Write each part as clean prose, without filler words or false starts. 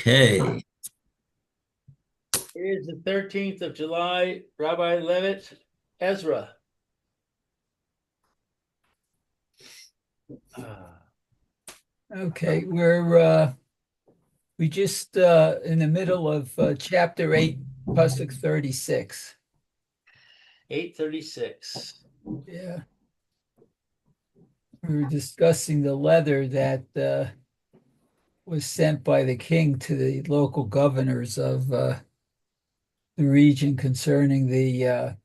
Okay. Here's the 13th of July, Rabbi Levitt, Ezra. Ah, Okay, we just in the middle of chapter 8, pasuk 36. 8:36. Yeah, we were discussing the letter that was sent by the king to the local governors of the region concerning uh,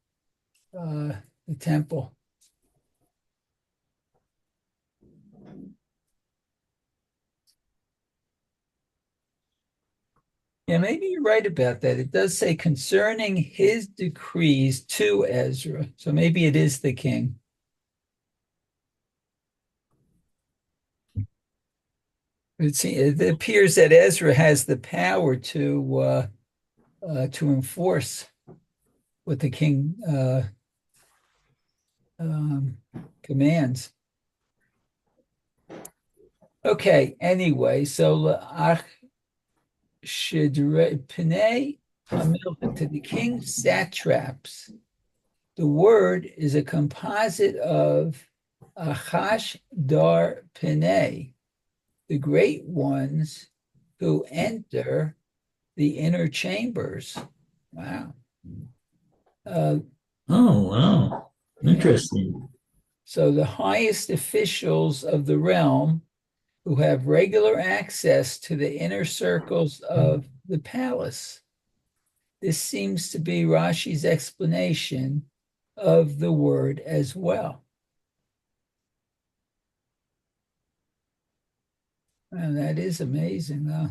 the temple. Yeah, maybe you're right about that. It does say concerning his decrees to Ezra. So maybe it is the king. It appears that Ezra has the power to enforce what the king um, commands. Okay, anyway, so Pnei Hamilton, to the king's satraps. The word is a composite of Achash Dar Pnei, the great ones who enter the inner chambers. Wow. Oh, wow. Yeah. Interesting. So the highest officials of the realm who have regular access to the inner circles of the palace. This seems to be Rashi's explanation of the word as well. And that is amazing, though.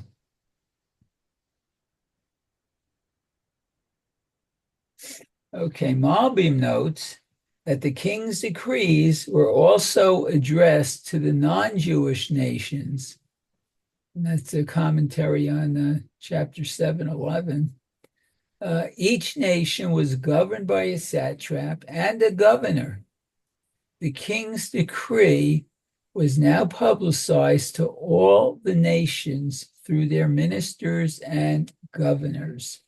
Okay, Malbim notes that the king's decrees were also addressed to the non-Jewish nations. And that's a commentary on chapter 7:11. Each nation was governed by a satrap and a governor. The king's decree was now publicized to all the nations through their ministers and governors.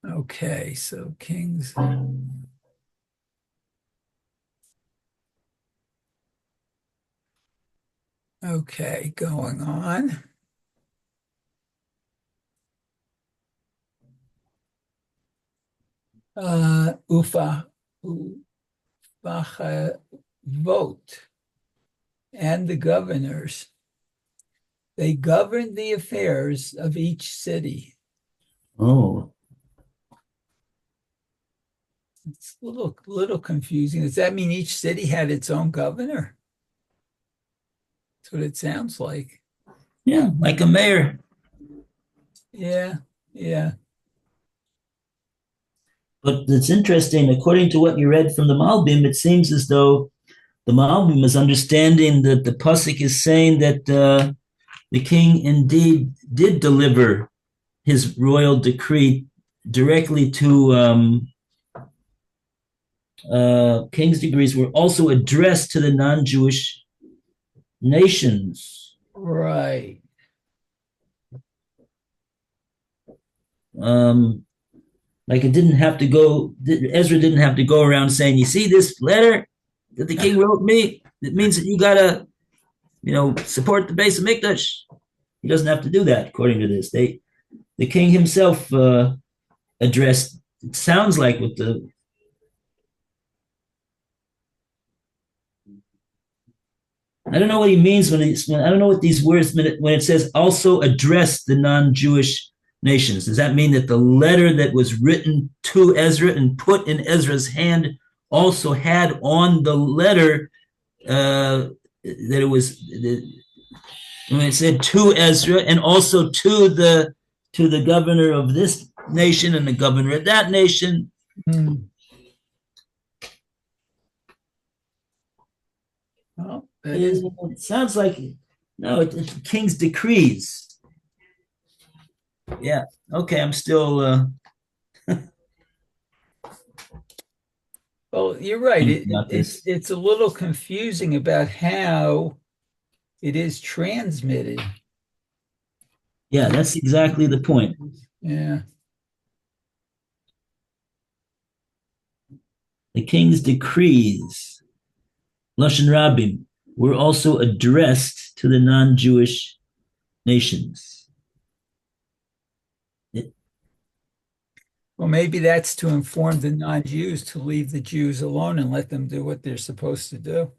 Okay, so kings. Okay, going on. Ufa, vote, and the governors. They governed the affairs of each city. Oh, It's a little confusing. Does that mean each city had its own governor? That's what it sounds like. yeah, like a mayor. Yeah, yeah. But it's interesting. According to what you read from the Malbim, it seems as though the Malbim is understanding that the pasuk is saying that the king indeed did deliver his royal decree directly to king's decrees were also addressed to the non-Jewish nations. Right. Um, like it didn't have to go. Ezra didn't have to go around saying, "You see this letter that the king wrote me? It means that you gotta, support the base of Mikdash." He doesn't have to do that, according to this. The king himself addressed. It sounds like with the. I don't know what he means when I don't know what these words when it says also address the non-Jewish nations. Does that mean that the letter that was written to Ezra and put in Ezra's hand also had on the letter that it was when it said to Ezra and also to the governor of this nation and the governor of that nation? Hmm. Well, that is It sounds like no, it's the king's decrees. Yeah. Okay. I'm still well, you're right. thinking about this. It's a little confusing about how it is transmitted. Yeah, that's exactly the point. Yeah. The king's decrees, Lashon Rabim, were also addressed to the non-Jewish nations. Well, maybe that's to inform the non-Jews to leave the Jews alone and let them do what they're supposed to do.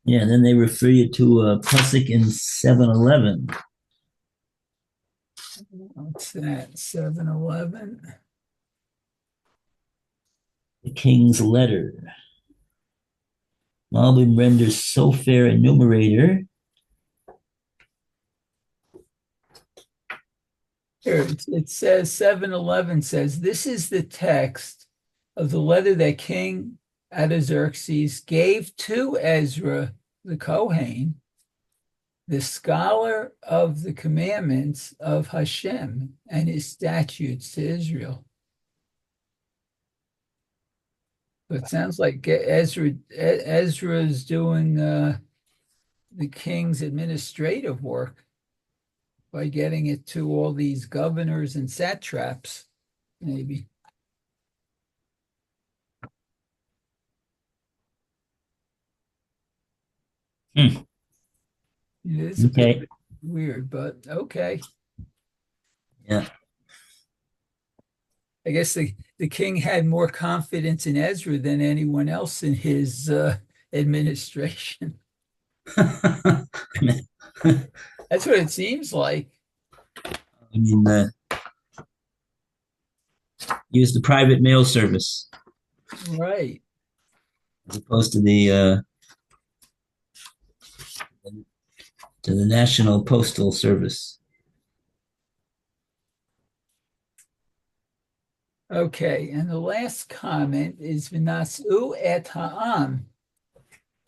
Yeah, and then they refer you to a pasuk in 7:11. What's that? 7-Eleven. The king's letter. Malbim renders Sofer a numerator. Here, it says 7-Eleven says, this is the text of the letter that King Artaxerxes gave to Ezra the Kohen, the scholar of the commandments of Hashem and his statutes to Israel. So it sounds like Ezra is doing the king's administrative work by getting it to all these governors and satraps, maybe. Hmm. It is a Okay. bit weird, but okay. Yeah. I guess the king had more confidence in Ezra than anyone else in his administration. I That's what it seems like. mean, use the private mail service Right. as opposed to the National Postal Service. Okay. And the last comment is V'nasu et ha'am,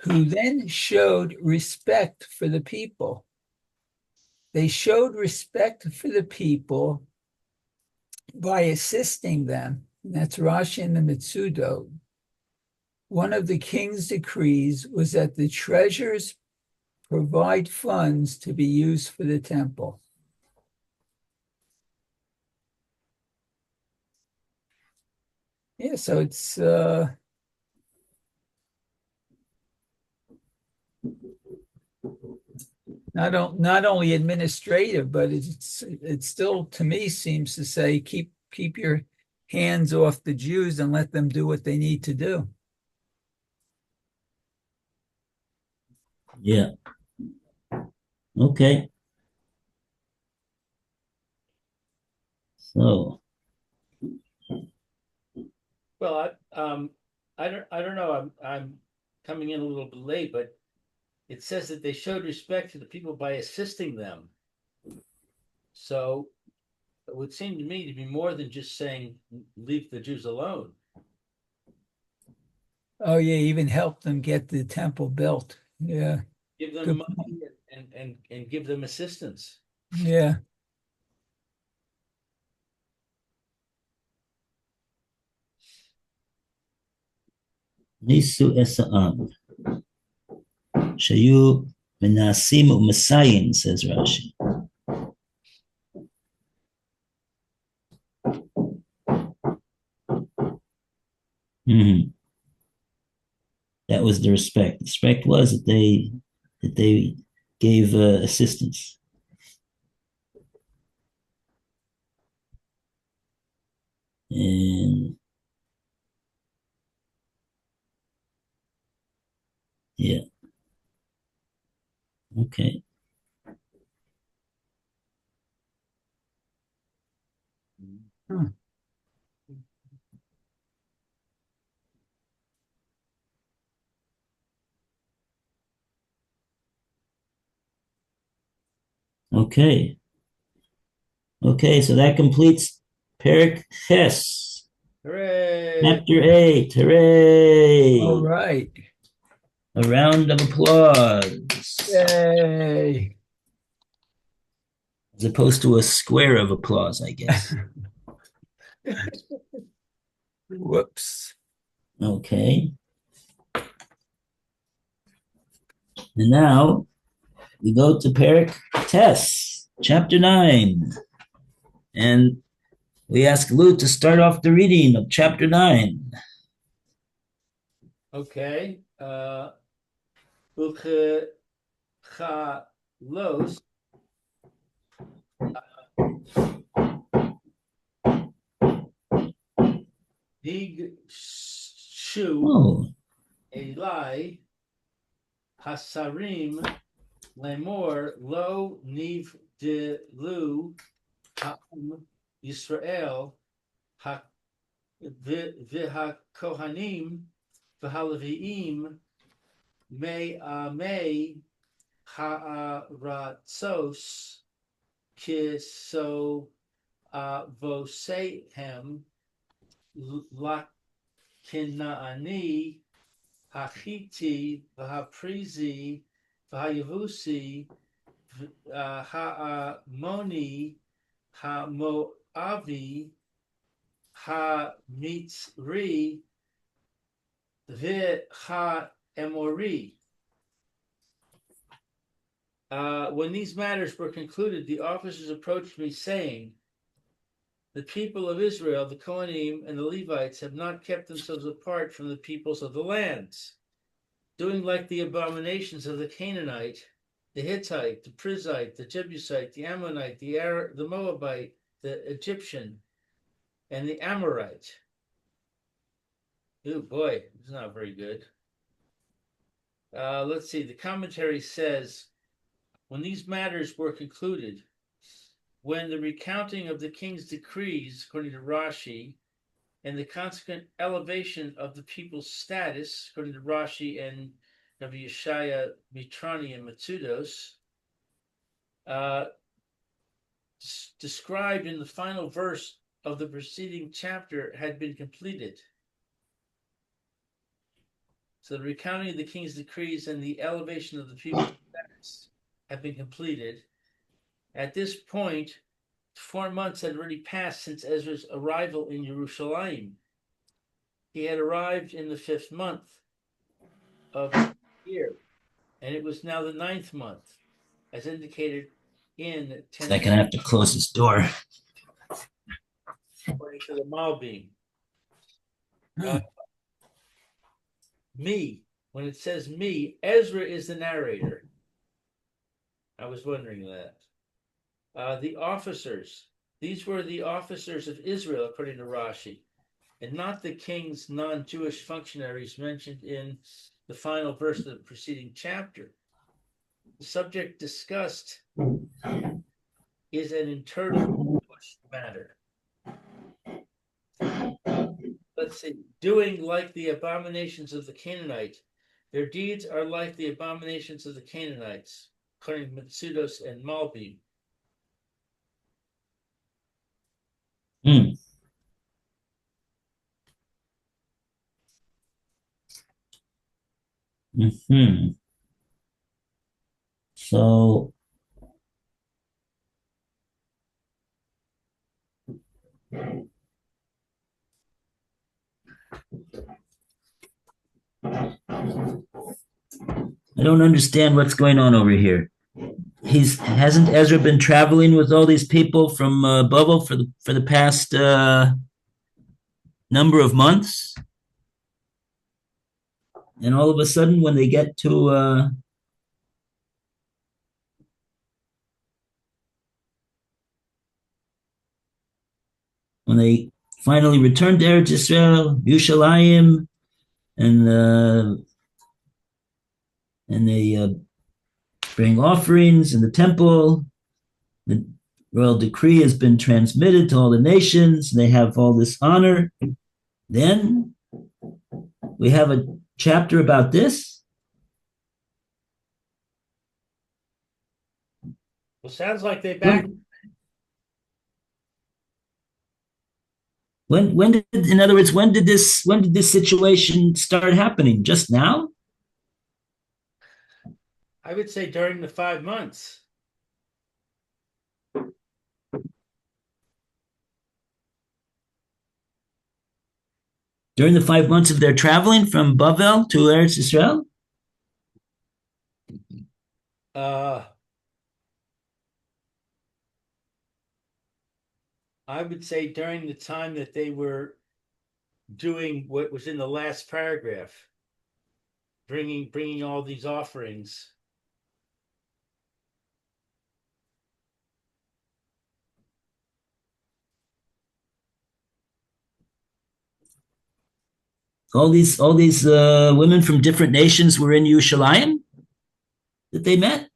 who then showed respect for the people. They showed respect for the people by assisting them. And that's Rashi and the Mitsudo. One of the king's decrees was that the treasures provide funds to be used for the temple. Yeah, so it's not only administrative, but it's still, to me, seems to say keep your hands off the Jews and let them do what they need to do. Yeah. Okay. So, Well, I don't know. I'm coming in a little bit late, but it says that they showed respect to the people by assisting them. So it would seem to me to be more than just saying leave the Jews alone. Oh yeah, even help them get the temple built. Yeah, Give them good money point. and give them assistance. Yeah. Nisu Esa'am. Shayu Menasim Umasayim, says Rashi. Mm-hmm. That was the respect. The respect was that they gave assistance. And yeah, okay. Huh. Okay. Okay, so that completes Perik Ches, Hooray! chapter 8. Hooray! All right. A round of applause. Yay. As opposed to a square of applause, I guess. Whoops. Okay. And now we go to Perik Tess, chapter 9. And we ask Lou to start off the reading of chapter 9. Okay. Uchechalos Digshu Oh, Eli Hasarim Lemor Lo Niv de Lu Ha'am Yisrael V'ha-Kohanim V'ha-Levi'im Me'amei Ha'aratzos Kiso Vosehem Lakinaani Hachiti V'ha-Prizi V'ha-Yevusi Ha'amoni Ha'moavi Ha-Mitzri V'ha-Emori. When these matters were concluded, the officers approached me, saying, the people of Israel, the Kohanim, and the Levites have not kept themselves apart from the peoples of the lands, doing like the abominations of the Canaanite, the Hittite, the Perizzite, the Jebusite, the Ammonite, the Moabite, the Egyptian, and the Amorite. Oh boy, it's not very good. Let's see. The commentary says, when these matters were concluded, when the recounting of the king's decrees, according to Rashi, and the consequent elevation of the people's status, according to Rashi and Rabbi Yeshaya, Mitrani, and Matsudos, described in the final verse of the preceding chapter, had been completed. So the recounting of the king's decrees and the elevation of the people's status have been completed. At this point, 4 months had already passed since Ezra's arrival in Jerusalem. He had arrived in the 5th month of the year, and it was now the 9th month, as indicated in 10. I'm gonna have to close this door. According to the Malbim. Me, when it says me, Ezra is the narrator. I was wondering that. The officers, these were the officers of Israel, according to Rashi, and not the king's non-Jewish functionaries mentioned in the final verse of the preceding chapter. The subject discussed is an internal matter. Let's see, doing like the abominations of the Canaanite. Their deeds are like the abominations of the Canaanites, according to Matsudos and Malbim. Mm. Mm-hmm. So I don't understand what's going on over here. Hasn't Ezra been traveling with all these people from Babel for the past number of months, and all of a sudden, when they get to when they finally return to Eretz Israel, Yerushalayim, and they bring offerings in the temple. The royal decree has been transmitted to all the nations. They have all this honor. Then we have a chapter about this. Well, sounds like they back. When did, in other words, when did this situation start happening? Just now? I would say during the 5 months. During the 5 months of their traveling from Bavel to Eretz Israel? Uh, I would say during the time that they were doing what was in the last paragraph, bringing all these offerings. All these women from different nations were in Yerushalayim that they met.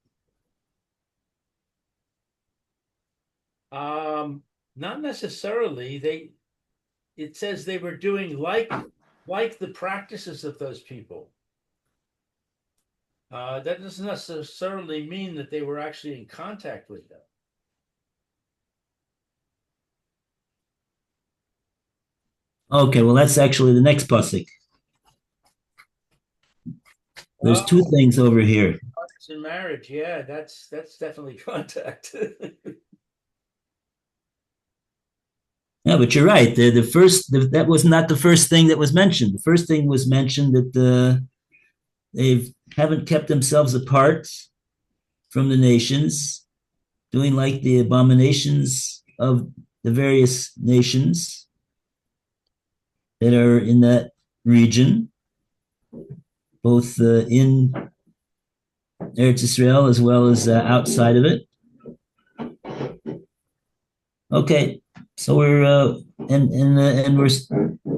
Um, Not necessarily. It says they were doing like the practices of those people. That doesn't necessarily mean that they were actually in contact with them. Okay, well that's actually the next pasuk. There's two Oh, things over here. in marriage, yeah, that's definitely contact. Yeah, but you're right. That was not the first thing that was mentioned. The first thing was mentioned that they haven't kept themselves apart from the nations, doing like the abominations of the various nations that are in that region, both in Eretz Israel as well as outside of it. Okay, so we're and we're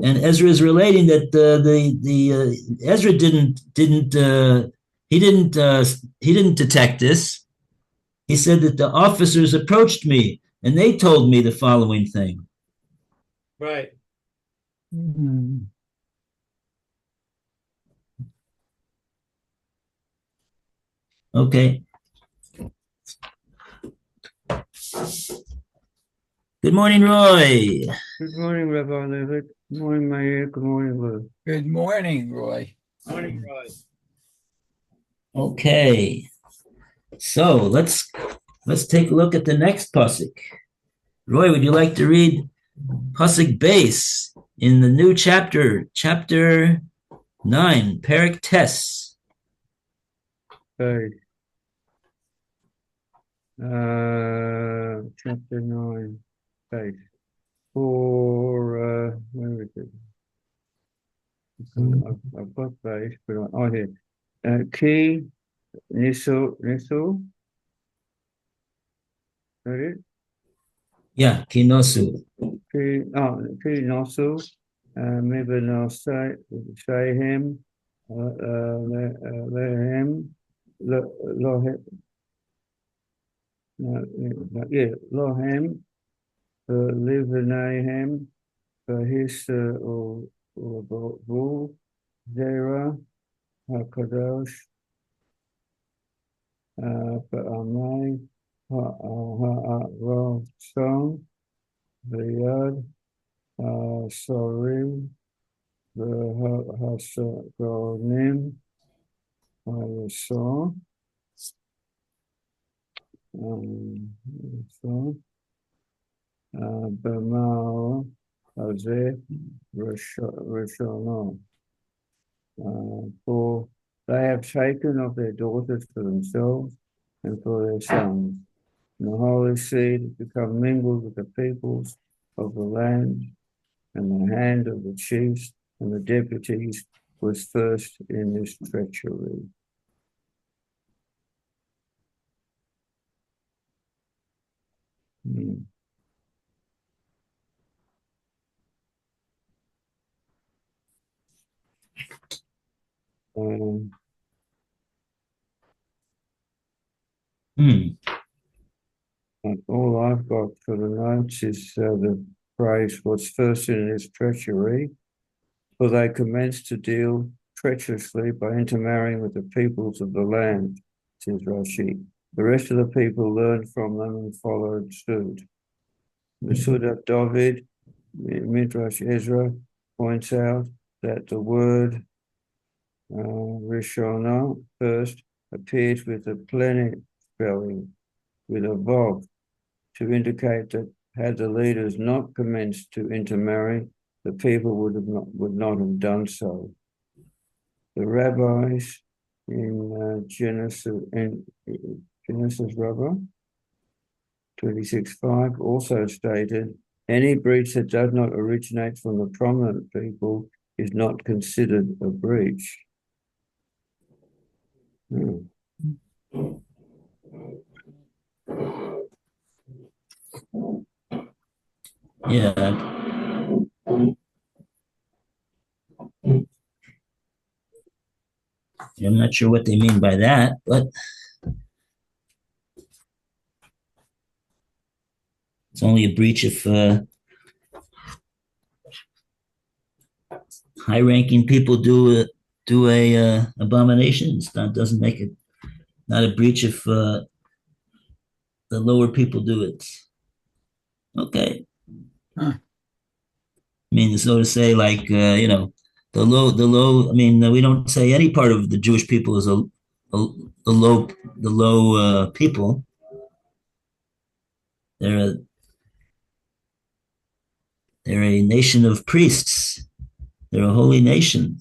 and Ezra is relating that the Ezra he didn't detect this. He said that the officers approached me and they told me the following thing. Right. Mhm. Okay. Good morning, Roy. Good morning, Rabbi Levitt. Good morning, Mayor. Good morning, Lou. Good morning, Roy. Morning, Roy. Okay, so let's take a look at the next pasuk. Roy, would you like to read pasuk base in the new chapter 9, Perik Tes? Okay. Chapter 9, page 4, where is it? I've got page, but here. Key, Nisso, that it? Yeah, Kinosu. Key Nosso, maybe no say him, Lehem, Lohem, Livnahem, his or Bull, Zera, Hakadosh, Ba'amai, Ha'aroson, V'yad, Sorim, V'hasagonim, Ha'yasor, B'mao, Hazeh, Rishonon. For they have taken of their daughters for themselves and for their sons. And the holy seed has become mingled with the peoples of the land, and the hand of the chiefs and the deputies was first in this treachery. Hmm. Um, Hmm. and all I've got for the notes is the phrase was first in this treachery, for they commenced to deal treacherously by intermarrying with the peoples of the land, says Rashi. The rest of the people learned from them and followed suit. The Suda David, Midrash Ezra, points out that the word Rishonah first appears with a plenty spelling, with a vav, to indicate that had the leaders not commenced to intermarry, the people would not have done so. The rabbis in Genesis rubber 26:5 also stated, any breach that does not originate from the prominent people is not considered a breach. Yeah. I'm not sure what they mean by that, but it's only a breach if high-ranking people do a abomination. It doesn't make it not a breach if the lower people do it. Okay. Huh. I mean, so to say, like the low. I mean, we don't say any part of the Jewish people is the low people. They're a, they're a nation of priests. They're a holy nation.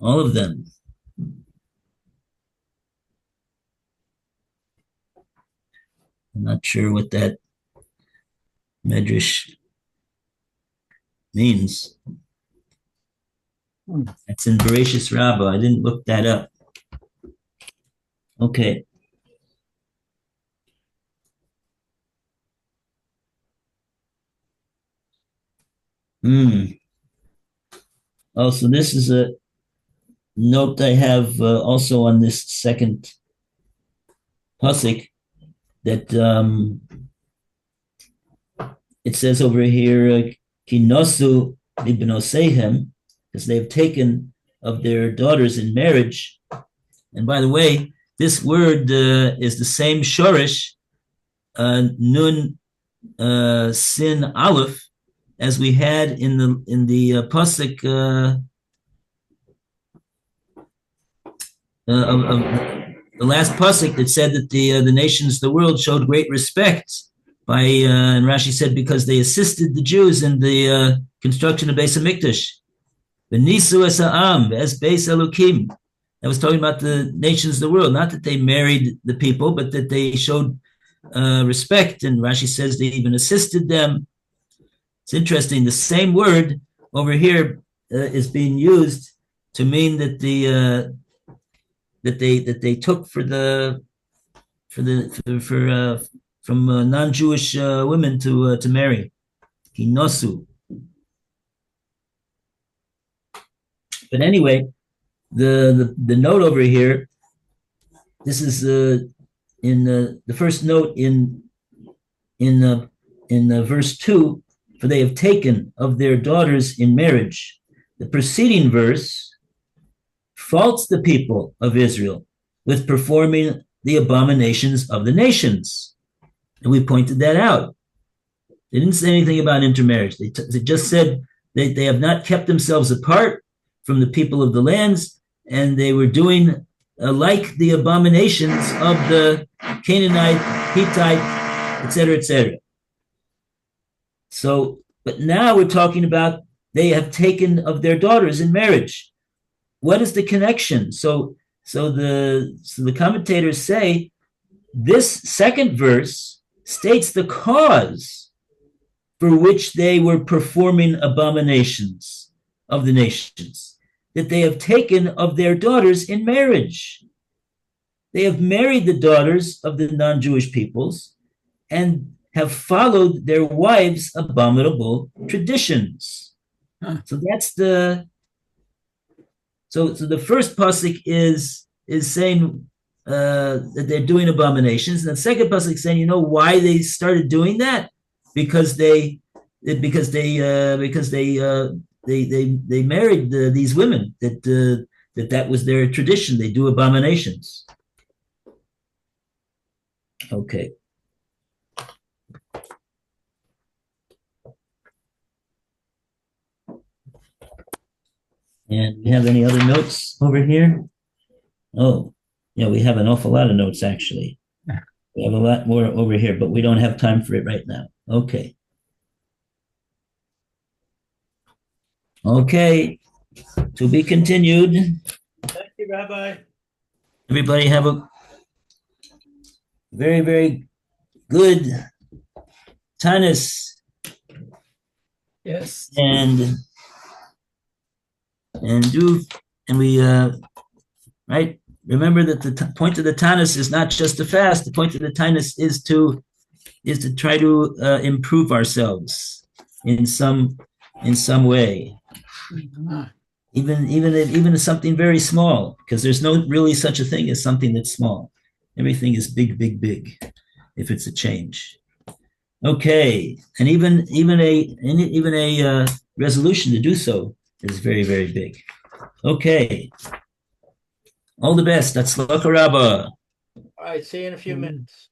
All of them. I'm not sure what that medrash means. That's in Bereshis Rabbah. I didn't look that up. Okay. Oh, so this is a note I have also on this second pasuk that it says over here, "Kinosu libnosehem," because they have taken of their daughters in marriage. And by the way, this word is the same shorish, nun sin aleph, as we had in the pasuk of the last pasuk that said that the nations of the world showed great respect by and Rashi said because they assisted the Jews in the construction of Beis Hamikdash. V'nisu es ha'am es Beis Elokim. That was talking about the nations of the world, not that they married the people, but that they showed respect. And Rashi says they even assisted them. It's interesting. The same word over here is being used to mean that that they took from non-Jewish women to marry. Kinosu. But anyway, the note over here. This is in the first note in verse 2. For they have taken of their daughters in marriage. The preceding verse faults the people of Israel with performing the abominations of the nations. And we pointed that out. They didn't say anything about intermarriage. They just said they have not kept themselves apart from the people of the lands, and they were doing like the abominations of the Canaanite, Hittite, etc., etc. So, but now we're talking about they have taken of their daughters in marriage. What is the connection? So the commentators say this second verse states the cause for which they were performing abominations of the nations, that they have taken of their daughters in marriage. They have married the daughters of the non-Jewish peoples and have followed their wives' abominable traditions. So that's the the first pasuk is saying that they're doing abominations, and the second pasuk is saying, you know why they started doing that? Because they married these women that was their tradition. They do abominations. Okay. And we have any other notes over here? Oh, yeah, we have an awful lot of notes, actually. We have a lot more over here, but we don't have time for it right now. Okay. Okay, to be continued. Thank you, Rabbi. Everybody have a very, very good Tanis Yes. and do and we right. Remember that the point of the Tanis is not just to fast. The point of the Tanis is to try to improve ourselves in some way, Ah, even something very small, because there's no really such a thing as something that's small. Everything is big, big, big. If it's a change, okay, and even a resolution to do so is very, very big. Okay, all the best. That's Lakaraba. All right, see you in a few minutes.